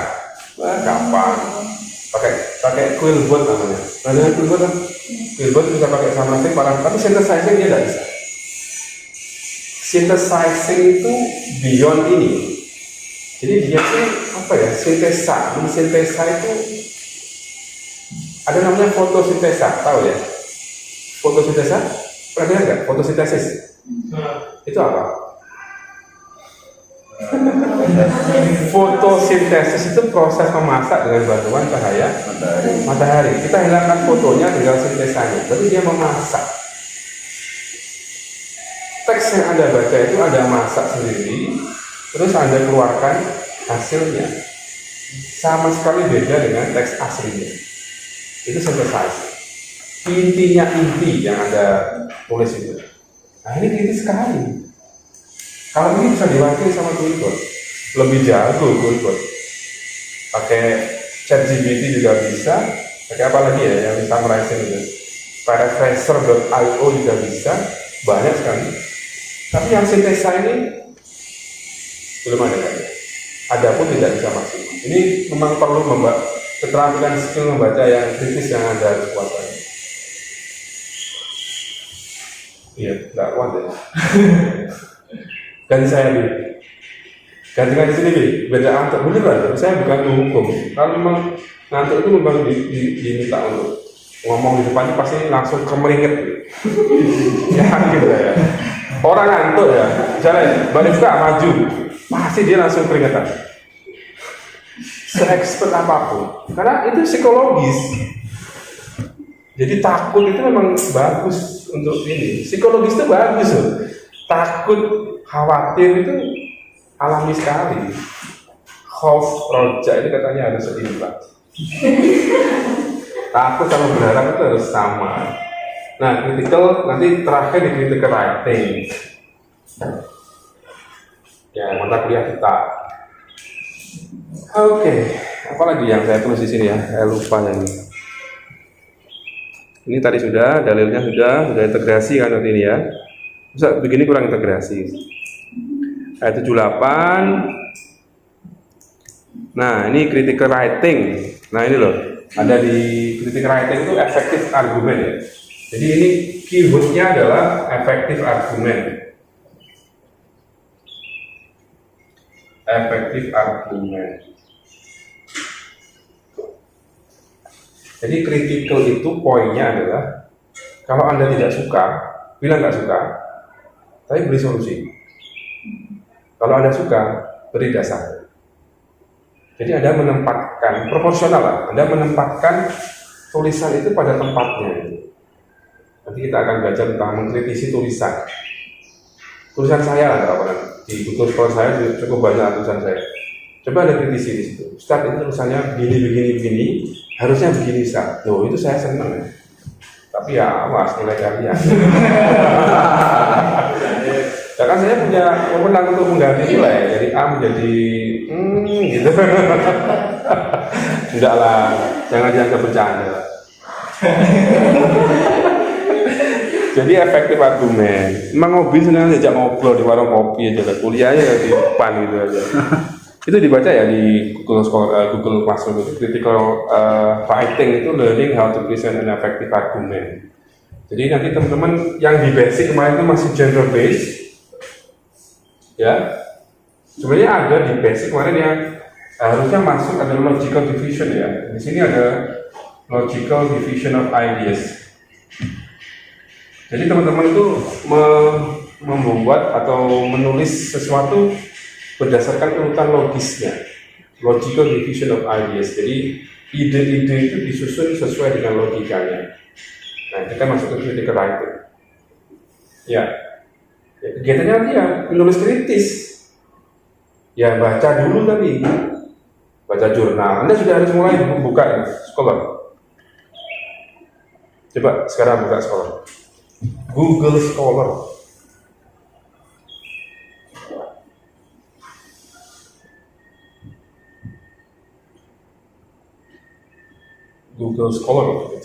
Wah, gampang. Pakai Quillbot namanya. Ada Quillbot kan? Quillbot bisa pakai summarizing, tapi synthesizing dia tidak bisa. Synthesizing itu beyond ini. Jadi dia tuh apa ya? Sintesa itu ada namanya fotosintesa, tahu ya? Fotosintesa, pernah dengar nggak? Fotosintesis itu apa? Fotosintesis itu proses memasak dengan bantuan cahaya matahari. Kita hilangkan fotonya, tinggal sintesanya. Berarti dia memasak. Teks yang Anda baca itu Anda masak sendiri, terus Anda keluarkan hasilnya. Sama sekali beda dengan teks aslinya. Itu synthesize. Intinya inti yang Anda tulis itu. Nah ini kritis sekali. Kalau ini bisa diwakili sama Google, lebih jago Google. Pakai ChatGPT juga bisa. Pakai apa lagi ya yang bisa merasakan itu? Paraphraser.io juga bisa. Banyak sekali. Tapi yang sintesa ini belum ada kan? Ada pun tidak bisa maksimal. Ini memang perlu keterampilan skill membaca yang kritis yang Anda harus kuasai. Iya, nggak kuat ya. Ganti saya Bi. Ganti sini Bi. Beda antuk beneran. Saya bukan hukum. Kalau memang ngantuk itu memang diminta untuk ngomong di depannya pasti langsung kemeringet. Ya gitu ya. Orang ngantuk ya. Misalnya barista maju, pasti dia langsung keringetan. Se-expert apapun. Karena itu psikologis. Jadi takut itu memang bagus untuk ini. Psikologis itu bagus loh. Takut, khawatir itu alami sekali. Khauf, roja itu katanya harus seimbang. Takut sama berharap itu harus sama. Nah, critical nanti terakhir di critical writing. Ya, mata kuliah kita. Oke, apa lagi yang saya tulis di sini ya? Saya lupa yang ini. Ini tadi sudah, dalilnya sudah integrasi kan nanti ini ya. Bisa begini kurang integrasi. Ayat 78. Nah, ini critical writing. Nah, ini loh. Ada di critical writing itu effective argument ya. Jadi ini keywordnya adalah effective argument. Effective argument. Jadi critical itu poinnya adalah kalau Anda tidak suka, bilang nggak suka, tapi beri solusi. Kalau Anda suka, beri dasar. Jadi Anda menempatkan, proporsional lah, Anda menempatkan tulisan itu pada tempatnya. Nanti kita akan belajar tentang mengkritisi tulisan. Tulisan saya ada apa di buku sekolah saya cukup banyak tulisan saya. Coba Anda kritisi di situ. Ustaz ini tulisannya begini, harusnya begini Ustaz. Loh itu saya senang ya. Tapi ya awas nilai kalian. Ya kan saya punya wewenang untuk mengganti nilai dari A menjadi gitu. Enggak lah, jangan dianggap bercanda. Jadi efektif argumen. Emang ngobrol senang diajak ngobrol di warung kopi aja, kuliahnya di depan gitu aja. Itu dibaca ya di Google Classroom itu critical writing itu learning how to present an effective argument. Jadi nanti teman-teman yang di basic kemarin itu masih gender based, ya. Sebenarnya ada di basic kemarin yang harusnya masuk ada logical division ya. Di sini ada logical division of ideas. Jadi teman-teman itu membuat atau menulis sesuatu berdasarkan urutan logisnya, logical division of ideas. Jadi ide-ide itu disusun sesuai dengan logikanya. Nah, kita masuk ke critical writing. Ya, kegiatannya nanti ya menulis kritis. Ya baca dulu tadi, baca jurnal. Anda sudah harus mulai buka Scholar. Coba sekarang buka Scholar. Google Scholar. Google Scholar.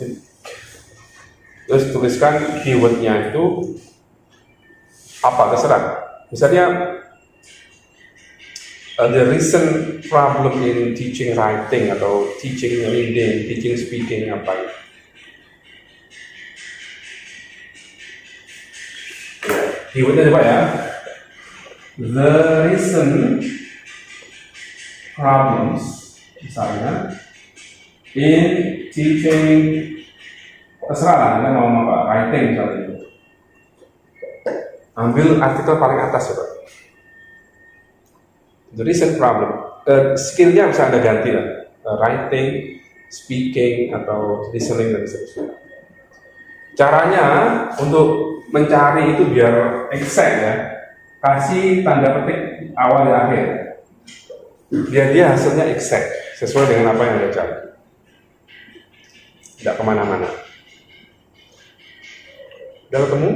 Terus tuliskan keywordnya itu apa, terserah. Misalnya the recent problem in teaching writing atau teaching reading, teaching speaking apa ya. Keywordnya coba ya. The recent problems misalnya in teaching, terserah lah, Anda mau apa, writing misalnya itu. Ambil artikel paling atas coba. The recent problem. Skillnya bisa Anda ganti lah. Writing, speaking, atau listening dan seterusnya. Caranya untuk mencari itu biar exact ya. Kasih tanda petik awal dan akhir. Biar dia hasilnya exact sesuai dengan apa yang Anda cari. Tidak kemana-mana. Udah ketemu?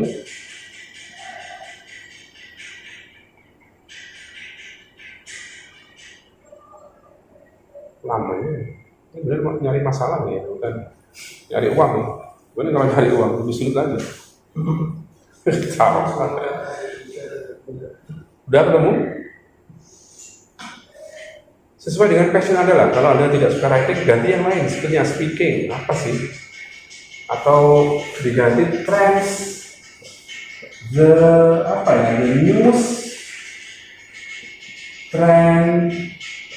Lamanya. Ini benar nyari masalah nih, bukan nyari uang nih. Benar kalau nyari uang lebih sulit lagi. Salah. Udah ketemu? Sesuai dengan passion Anda lah. Kalau Anda tidak suka writing, ganti yang lain. Skillnya speaking, apa sih? Atau diganti trends, the news, trend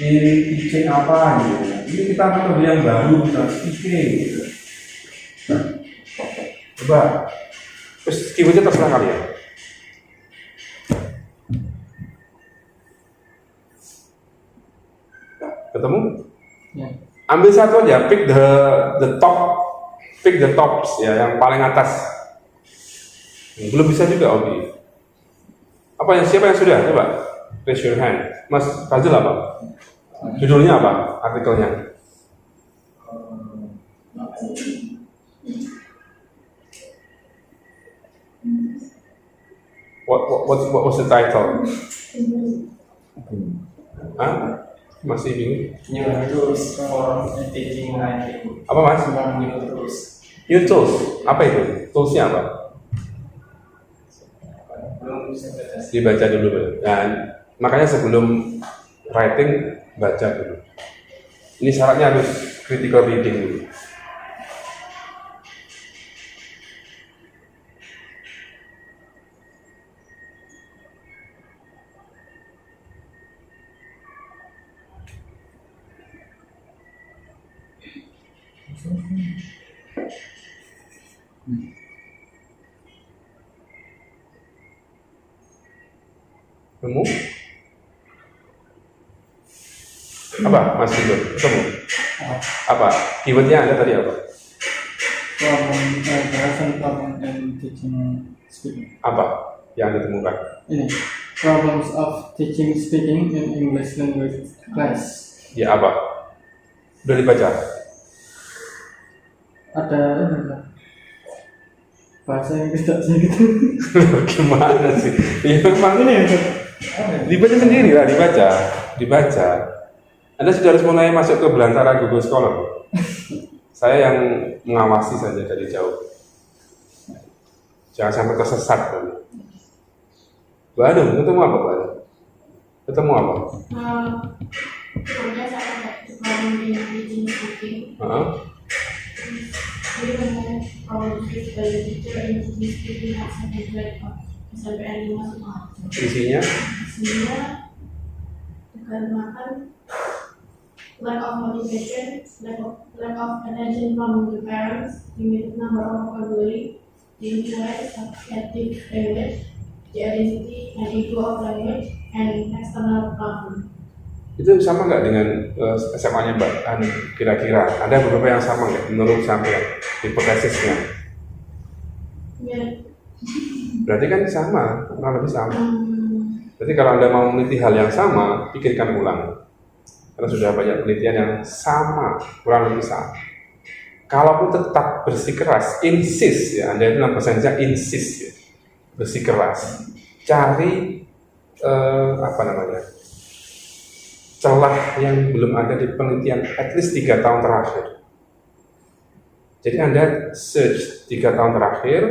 di teaching apa gitu. Ini kita metode yang baru, kita speaking gitu. Coba, terus keywordnya terserah kalian. Ketemu? Ya. Ambil satu aja, pick the tops ya, yang paling atas. Belum bisa juga Obi. Siapa yang sudah? Coba raise your hand. Mas Fazil apa? Judulnya apa? Artikelnya? What was the title? Hah? Masih bingung? New tools for teaching writing. Apa mas? New tools. New tools? Apa itu? Toolsnya apa? Belum bisa baca. Dibaca dulu. Dan makanya sebelum writing baca dulu. Ini syaratnya harus critical reading dulu. Ketemu? Apa Mas Ido? Ketemu? Apa? Keywordnya Anda tadi apa? Problem and teaching speaking. Apa yang Anda temukan? Ini problems of teaching speaking in English language class. Ya apa? Udah dibaca? Ada bahasa yang tidak gitu. Gimana sih? Ya memang Ini ya. dibaca sendiri lah, dibaca. Anda sudah harus mulai masuk ke belantara Google Scholar. Saya yang mengawasi saja dari jauh. Jangan sampai tersesat. Waduh, ketemu apa Pak? Ketemu apa? Pokoknya saya ada problem di teaching speaking. Jadi memang kalau dari teacher in teaching speaking sampai grade SMP 5 semua. Isinya? Isinya dikarenakan lack of motivation, lack of attention from the parents, limited number of vocabulary, the influence of native language, the identity and ego of language, and external problem. Itu sama nggak dengan SMA-nya Mbak Ani? Kira-kira ada beberapa yang sama nggak menurut sampean hipotesisnya? Ya. Berarti kan sama, kurang lebih sama. Jadi kalau Anda mau meneliti hal yang sama, pikirkan ulang. Karena sudah banyak penelitian yang sama, kurang lebih sama. Kalaupun tetap bersikeras, insist ya, Anda itu dalam bahasa Indonesia insist ya, bersikeras. Cari celah yang belum ada di penelitian at least 3 tahun terakhir. Jadi Anda search 3 tahun terakhir,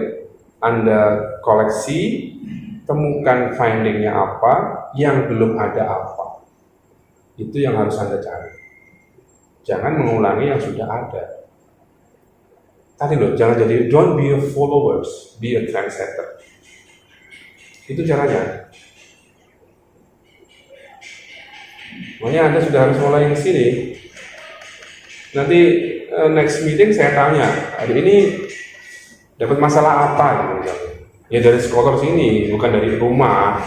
Anda koleksi, temukan findingnya apa, yang belum ada apa. Itu yang harus Anda cari. Jangan mengulangi yang sudah ada. Tadi loh, jangan jadi, don't be a followers, be a trendsetter. Itu caranya. Makanya Anda sudah harus mulai di sini. Nanti next meeting saya tanya, hari ini dapat masalah apa gitu. Ya dari sekolah sini, bukan dari rumah.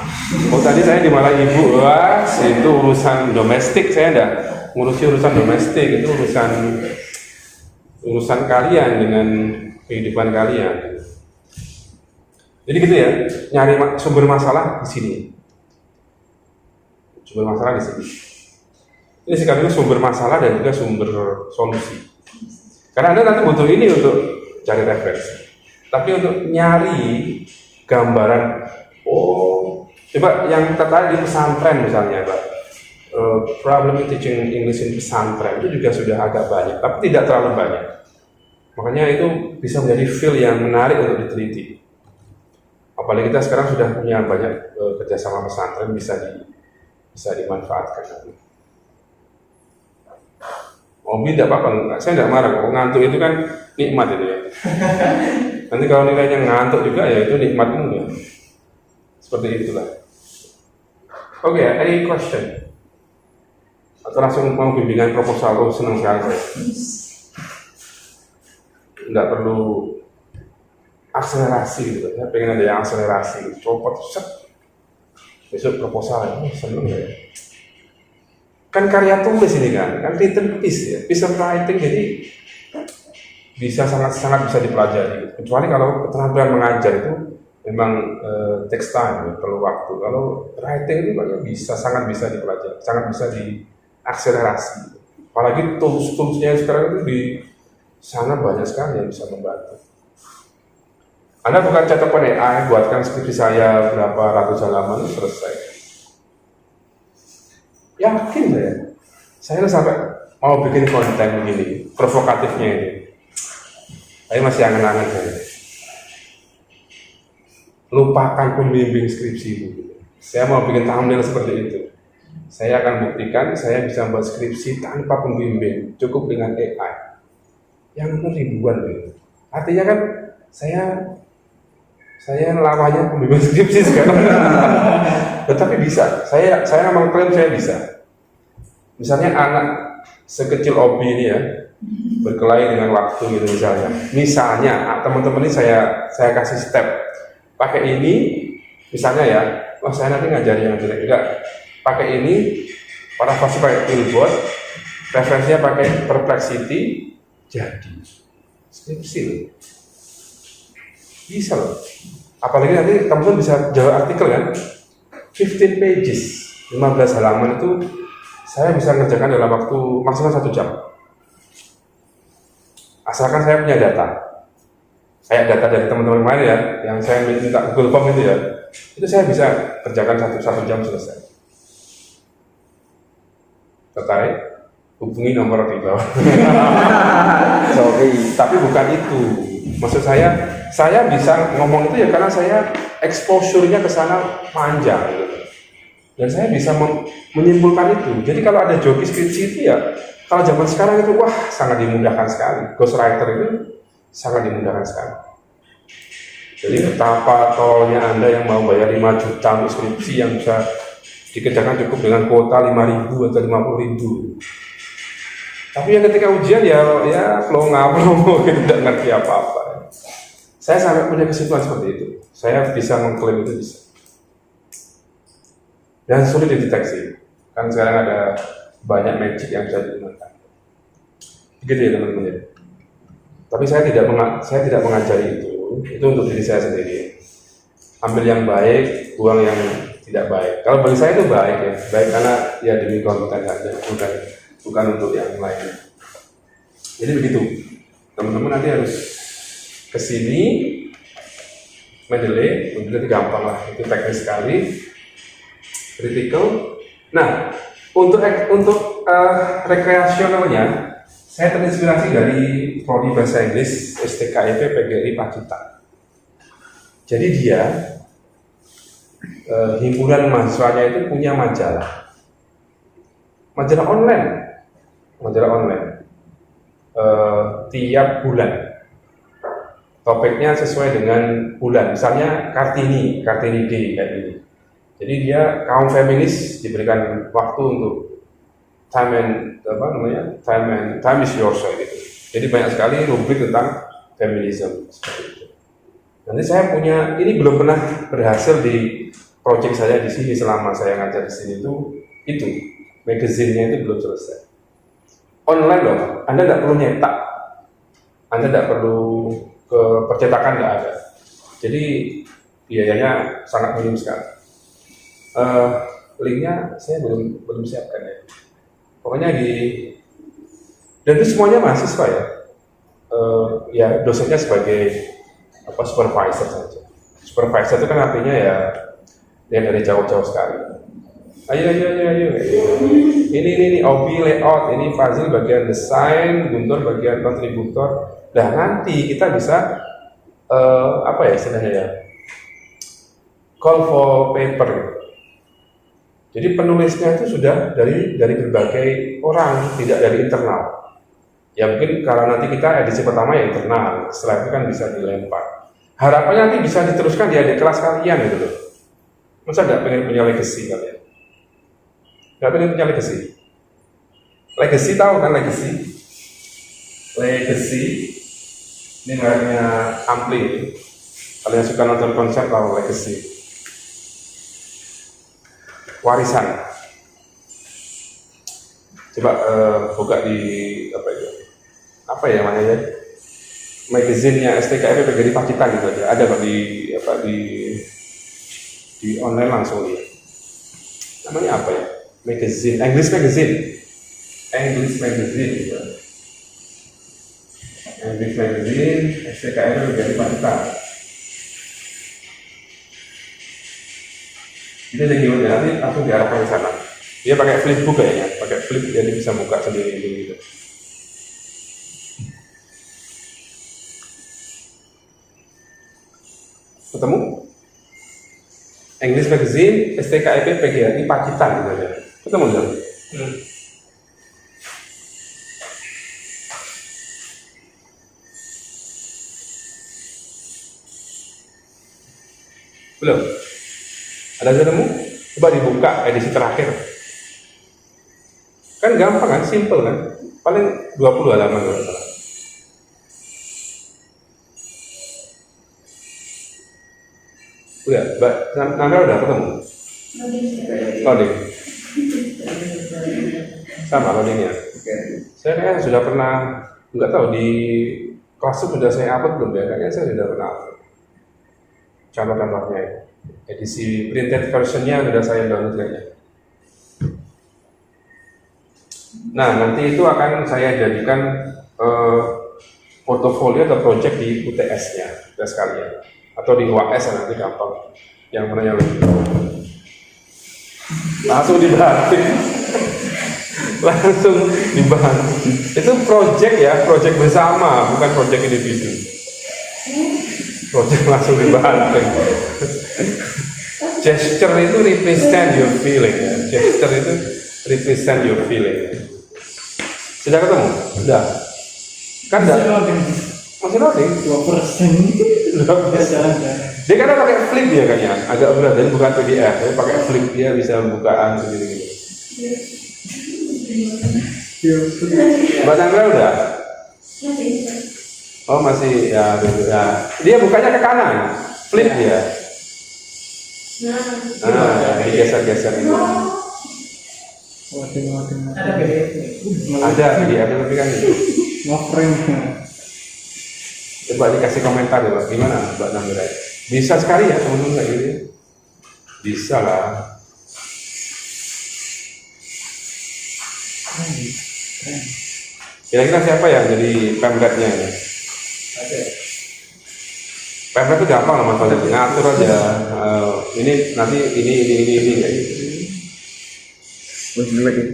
Oh tadi saya dimarahi ibu, wah itu urusan domestik, saya enggak ngurusi urusan domestik, itu urusan kalian dengan kehidupan kalian. Jadi gitu ya, nyari sumber masalah di sini. Sumber masalah di sini. Ini sekaligus sumber masalah dan juga sumber solusi. Karena Anda nanti butuh ini untuk cari referensi. Tapi untuk nyari gambaran, oh, coba yang tertarik di pesantren misalnya, Pak. Problem teaching English in pesantren itu juga sudah agak banyak, tapi tidak terlalu banyak. Makanya itu bisa menjadi field yang menarik untuk diteliti. Apalagi kita sekarang sudah punya banyak kerjasama pesantren bisa dimanfaatkan. Hobi tidak apa-apa, saya tidak marah kok. Ngantuk itu kan nikmat itu ya. Nanti kalau nilainya ngantuk juga ya itu nikmatmu ya. Seperti itulah. Oke, any question? Atau langsung mau bimbingan proposal? Oh, senang sekali saya. Tidak perlu akselerasi gitu. Saya pengen ada yang akselerasi. Copot, set. Besok proposal, seneng ya. Kan karya tulis ini kan written piece ya, piece of writing, jadi bisa sangat bisa dipelajari. Kecuali kalau keterampilan mengajar itu memang takes time, perlu waktu. Kalau writing itu sangat bisa dipelajari, sangat bisa diakselerasi. Apalagi tools-toolsnya sekarang itu di sana banyak sekali yang bisa membantu. Anda bukan cetakan AI, buatkan skripsi saya berapa ratus halaman selesai. Yakin saya sampai mau bikin konten begini, provokatifnya ini. Saya masih angan-angan saya. Lupakan pembimbing skripsi itu. Saya mau bikin thumbnail seperti itu. Saya akan buktikan saya bisa membuat skripsi tanpa pembimbing, cukup dengan AI. Yang itu ribuan gitu. Artinya kan saya lamanya pembimbing skripsi sekarang. Tetapi bisa. Saya memang klaim saya bisa. Misalnya anak sekecil Obi ini ya, berkelahi dengan waktu gitu misalnya. Misalnya teman-teman ini saya kasih step. Pakai ini, misalnya ya, saya nanti ngajari yang jelek enggak. Pakai ini, parafrase pakai Billboard, referensinya pakai Perplexity, jadi skripsi loh. Bisa loh. Apalagi nanti teman-teman bisa jawab artikel kan, 15 pages, 15 halaman itu saya bisa ngerjakan dalam waktu maksimal 1 jam. Asalkan saya punya data. Kayak data dari teman-teman lain ya, yang saya minta Google Form itu ya, itu saya bisa kerjakan 1 jam selesai. Tertarik? Hubungi nomor di bawah. Sorry. Tapi bukan itu. Maksud saya bisa ngomong itu ya karena saya exposure-nya ke sana panjang gitu. Dan saya bisa menyimpulkan itu. Jadi kalau ada joki skripsi itu ya, kalau zaman sekarang itu wah sangat dimudahkan sekali. Ghostwriter itu sangat dimudahkan sekali. Jadi betapa tolnya Anda yang mau bayar 5 juta untuk skripsi yang bisa dikerjakan cukup dengan kuota 5.000 atau 50.000. Tapi ya ketika ujian ya flow gitu, tidak ngerti apa-apa. Saya sampai punya kesimpulan seperti itu. Saya bisa mengklaim itu bisa. Dan sulit dideteksi. Kan sekarang ada banyak magic yang bisa digunakan. Begitu ya teman-teman ya. Tapi saya tidak mengajari itu. Itu untuk diri saya sendiri. Ambil yang baik, buang yang tidak baik. Kalau bagi saya itu baik ya. Baik karena ya demi konten saja, bukan untuk yang lain. Jadi begitu. Teman-teman nanti harus kesini, Mendeley itu gampang lah. Itu teknis sekali. Critical. Nah, untuk rekreasionalnya, saya terinspirasi dari prodi bahasa Inggris STKIP PGRI Pacitan. Jadi dia himpunan mahasiswanya itu punya majalah online, tiap bulan. Topiknya sesuai dengan bulan. Misalnya Kartini D kayak gini. Jadi dia kaum feminis diberikan waktu untuk time is yours gitu. Jadi banyak sekali rubrik tentang feminisme seperti itu. Nanti saya punya, ini belum pernah berhasil di project saya di sini selama saya ngajar di sini itu magazinnya itu belum selesai. Online loh, Anda tidak perlu nyetak, Anda tidak perlu ke percetakan, nggak ada. Jadi biayanya sangat minim sekali. Linknya saya belum siapkan ya. Pokoknya dan itu semuanya mahasiswa ya. Ya dosennya sebagai supervisor saja. Supervisor itu kan artinya ya dia dari jauh-jauh sekali. Ayo. Ini Obi layout, ini Fazil bagian desain, Guntur bagian kontributor. Nah nanti kita bisa istilahnya ya, call for paper. Jadi penulisnya itu sudah dari berbagai orang, tidak dari internal. Ya mungkin kalau nanti kita edisi pertama ya internal, setelah itu kan bisa dilempar. Harapannya nanti bisa diteruskan di adik kelas kalian gitu loh. Masa nggak pengen punya legacy kalian? Nggak pengen punya legacy? Legacy tahu kan legacy? Legacy ini mereknya Ampli. Kalian suka nonton konser tahu legacy? Warisan. Coba buka di apa ya namanya? Magazinnya STKF PGRI Pacitan gitu aja. Ada kok di online langsung lihat. Namanya apa ya? Magazine, English Magazine gitu. English Magazine STKF PGRI Pacitan. Itu ada gimana? Nanti langsung diarahkan ke sana. Dia pakai flipbook kayaknya, pakai flip jadi bisa buka sendiri gitu. Ketemu? English Magazine, STKIP, PGRI, Pacitan gitu aja. Ketemu dong? Belum? Ada ketemu? Coba dibuka edisi terakhir. Kan gampang kan, simple kan? Paling 20 halaman kalau salah. Udah, Mbak Nanda udah ketemu? Loading. Sama loadingnya. Saya kayaknya sudah pernah, nggak tahu di kelas sudah saya upload belum ya? Kayaknya saya sudah pernah upload. Contoh-contohnya edisi printed versionnya sudah saya download kayaknya. Nah nanti itu akan saya jadikan portofolio atau project di UTS-nya, UTS kalian. Atau di UAS nanti gampang, yang mana yang lebih langsung dibantu itu project ya, project bersama bukan project individu, project langsung dibantu. Gesture itu represent your feeling ya, gesture itu represent your feeling. Sudah ketemu? Sudah kan? Masih loading 2%. Dia kan pakai flip ya kayaknya, agak berat, jadi bukan PDF, tapi pakai flip dia bisa bukaan sendiri gitu. Mbak Chandra udah? Oh masih ya. Dia bukanya ke kanan, flip dia. Digeser-geser itu. Ada PDF tapi kan Ngeframe. Coba dikasih komentar ya, gimana Mbak Nambira? Bisa sekali ya teman-teman kayak gini? Bisa lah. Kira-kira siapa yang jadi pemretnya ini? Pemret itu gampang lah Mas Walid, ngatur aja. Ini nanti ini kayak gitu.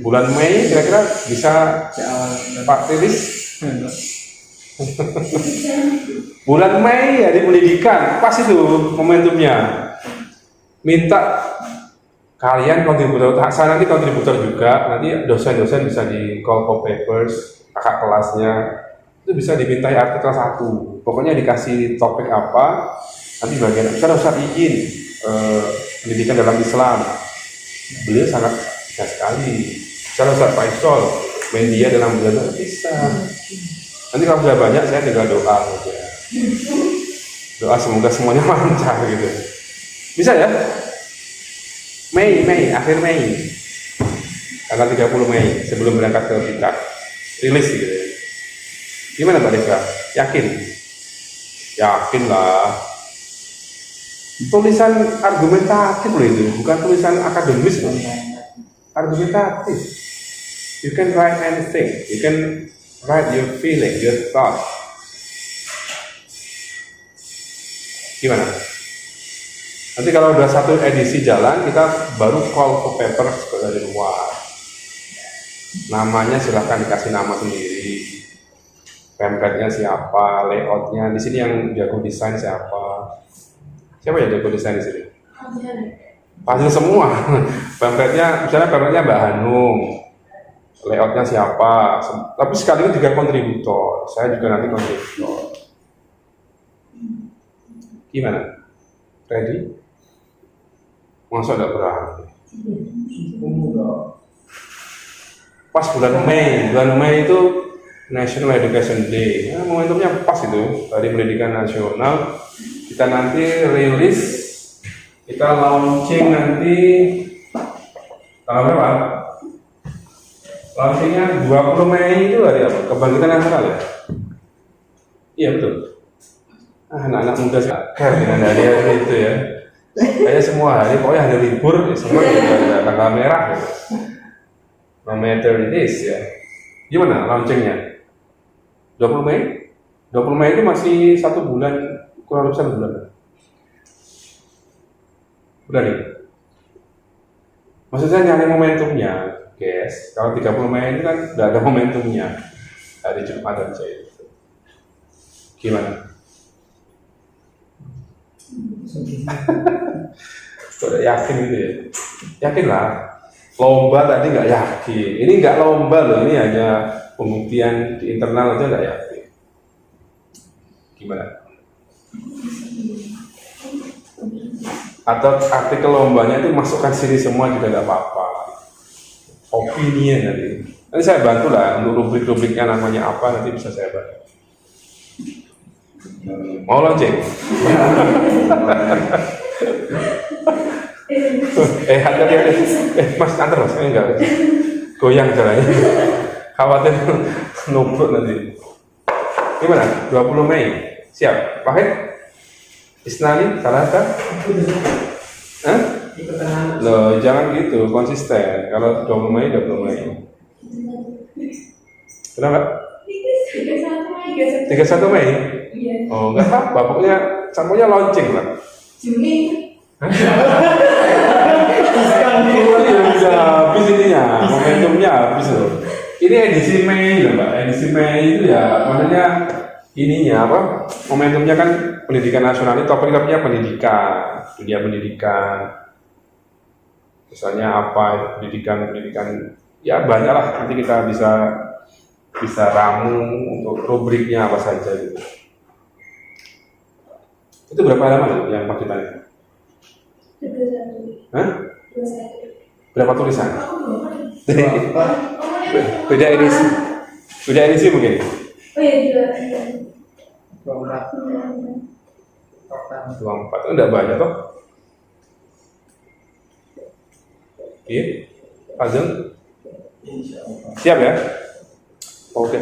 Bulan Mei kira-kira bisa Pak rilis? Bulan Mei ya di pendidikan, pas itu momentumnya. Minta kalian kontributor, saya nanti kontributor juga, nanti dosen-dosen bisa di call for papers, kakak kelasnya itu bisa dimintai artikel 1. Pokoknya dikasih topik apa, nanti bagian kita usah izin pendidikan dalam Islam. Beliau sangat bisa sekali. Saya Ustaz Faisal, media dalam belajar bisa. Nanti kalau sudah banyak saya tinggal doa saja. Doa semoga semuanya lancar gitu. Bisa ya? Mei, akhir Mei. Tanggal 30 Mei sebelum berangkat ke kita. Rilis gitu ya. Gimana Mbak Desa? Yakin? Yakin lah. Tulisan argumentatif loh itu, bukan tulisan akademis loh. Argumentatif. You can write anything. You can write your feeling, your thought. Gimana? Nanti kalau udah satu edisi jalan, kita baru call for paper dari luar. Namanya silahkan dikasih nama sendiri. Pamphletnya siapa, layoutnya. Di sini yang jago desain siapa? Siapa yang jago desain di sini? Pasti semua. Pamphletnya, misalnya pamphletnya Mbak Hanum. Layoutnya siapa? Tapi sekaligus juga kontributor. Saya juga nanti kontributor. Gimana? Ready? Masa tidak berani? Pas bulan Mei itu National Education Day. Nah, momentumnya pas itu dari pendidikan nasional. Kita nanti rilis, kita launching nanti tanggal berapa? Launchingnya 20 Mei itu hari apa? Kebangkitan Nasional ya? Iya betul. Anak-anak muda sekali dengan hari itu ya. Kayak semua hari, pokoknya hari libur, semua ada tanggal merah gitu. No matter it is ya. Gimana launchingnya? 20 Mei? 20 Mei itu masih 1 bulan, kurang lebih 1 bulan. Berani? Maksudnya nyari momentumnya, guys. Kalau 30 Mei itu kan udah ada momentumnya. Hari Jumat aja itu. Gimana? Udah yakin gitu ya? Yakin lah. Lomba tadi nggak yakin. Ini nggak lomba loh, ini hanya pembuktian di internal aja nggak yakin. Gimana? Atau artikel lombanya itu masukkan sini semua juga nggak apa-apa. Opinion nanti. Nanti saya bantu lah untuk rubrik-rubriknya namanya apa, nanti bisa saya bantu. Mau launching? hati-hati. Mas, antar mas, enggak. Goyang jalannya. Khawatir nubruk nanti. Gimana? 20 Mei. Siap? Pahit? Isnani? Salasa? Hah? Loh, jangan gitu, konsisten. Kalau 20 Mei, 20 Mei. Kenapa? 31 Mei? Oh, enggak apa-apa, pokoknya launching lah. Juni. Bisa habis ininya, momentumnya habis loh. Ini edisi Mei loh Mbak, edisi Mei itu ya, maksudnya ininya apa? Momentumnya kan pendidikan nasional, ini topik-topiknya pendidikan, dunia pendidikan. Misalnya apa pendidikan ya banyak lah, nanti kita bisa ramu untuk rubriknya apa saja gitu. Itu berapa halaman yang paketannya? 21. Hah? 21. Berapa tulisan? Beda edisi mungkin. Oh iya, 24 24 itu enggak banyak toh? Iya, Azam? Siap ya? Oke.